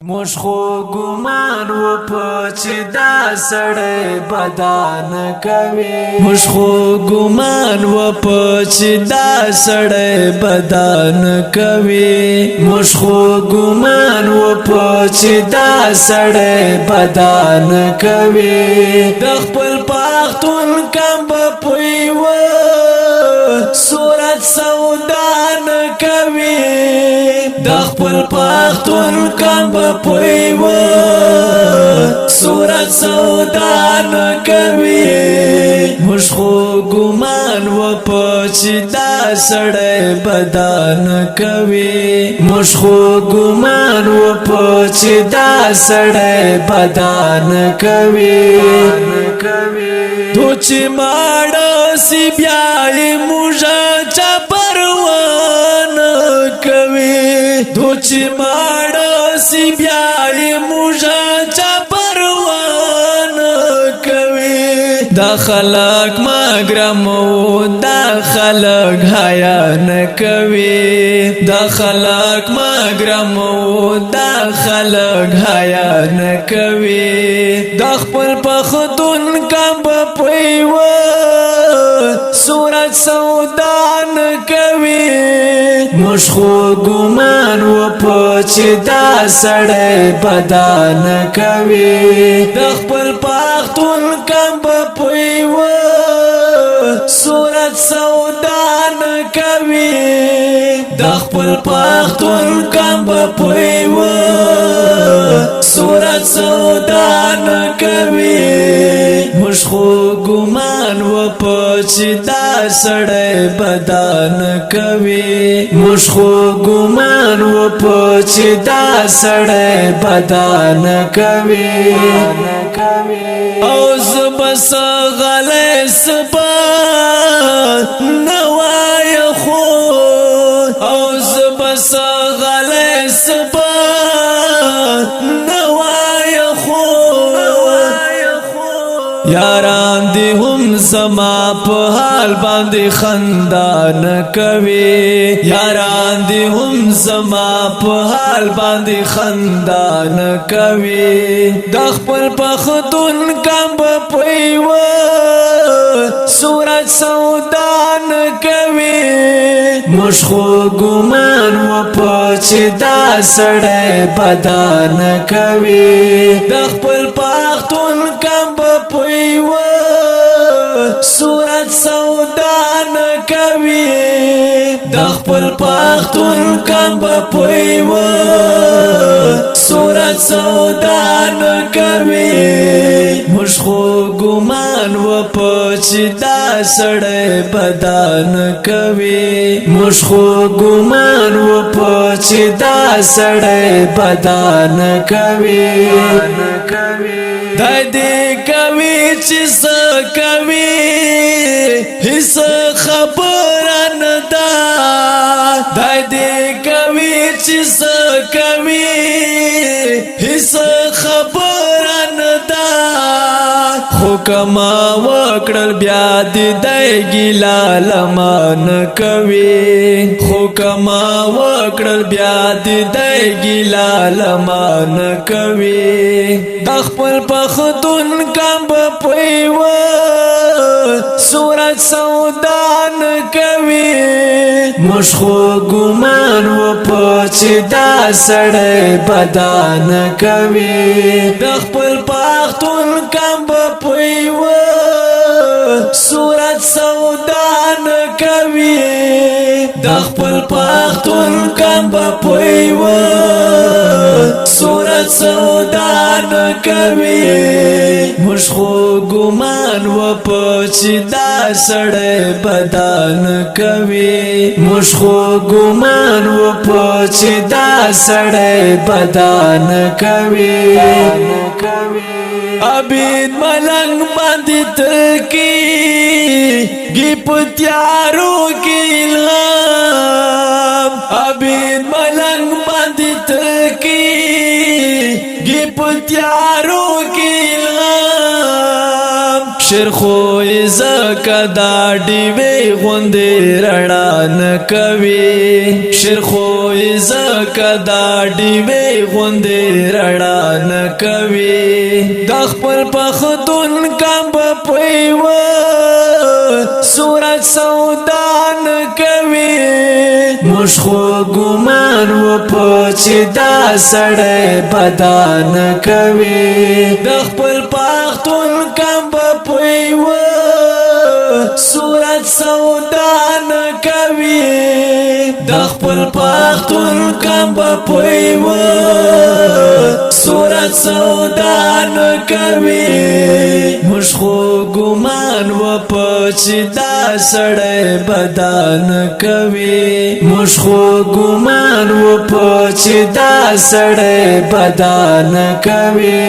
موږ خو ګمان وکړو چې دا سړی بدان کوي موږ خو ګمان وکړو چې دا سړی بدان کوي موږ خو ګمان وکړو چې دا سړی بدان کوي د خپل پښتون کمب پویو صورت سودان کوي د خپل پښتون کمب پویو صورت سودان کوي موږ خو ګمان وکړو چې دا سړی بدان کوي موږ خو ګمان وکړو چې دا سړی بدان کوي تو چې ماړه سی بیا موږ چا پروان کوي تو چې ماړه سی بیا موږ چا پروان کوي دا خلق مګرمو دا خلق حیا نه کوي دا خلق مګرمو دا خلق حیا نه کوي دا خپل پښتون کمب پویو صورت سودان کوي موږ خو ګمان وکړو چې دا سړی بدان کوي د خپل پښتون کمب پویو صورت سودان کوي د خپل پښتون کمب پویو صورت سودان کوي موږ خو ګمان وکړو چې دا سړی بدان کوي موږ خو ګمان وکړو چې دا سړی بدان کوي او زبس غلی سبا نوای خو او زبس غلی سبا نوای خو یاران دی هم زما په حال باندې خندان کوي یاران دی هم زما په حال باندې خندان کوي د خپل پښتون کمب پویو صورت سودان کوي موږ خو ګمان وکړو چې دا سړی بدان کوي د خپل پښتون کمب پویو صورت سودان کوي د خپل پښتون کمب پویو صورت سودان کوي موږ خو ګمان وکړو چې دا سړی بدان کوي موږ خو ګمان وکړو چې دا سړی بدان کوي د دې کوي چې څه کوي هیڅ خبره نه ده د دې کوي چې څه کوي هیڅ خبره نه ده خو کما وکړل بیا دې دای ګیلا لمان کوي خو کما وکړل بیا دې دای ګیلا لمان کوي د خپل پښتون کمب پویو صورت سودان کوي موږ خو ګمان وکړو چې دا سړی بدان کوي د خپل پښتون کمب پویو صورت سودان کوي د خپل پښتون کمب پویو صورت سودان کوي موږ خو ګمان وکړو چې دا سړی بدان کوي موږ خو ګمان وکړو چې دا سړی بدان کوي عبید ملنګ باندې تلکی گی پتیارو کی الهام عبید ملنګ باندې تلکی گی پتیارو کی الهام شیر خوی زکا دا ډیوی غوندې رڼا نه کوي شیر خوی زکا دا ډیوی غوندې رڼا نه کوي د خپل پختون کم پویو صورت سودا نه کوي موږ خو ګمان وپو چې دا سړی بدان کوي د خپل پختون کم پویو صورت سودا نه کوي د خپل پختون کم پویو صورت سودا نه کوي موږ خو ګمان وپو چې دا سړی بدان کوي موږ خو ګمان وپو چې دا سړی بدان کوي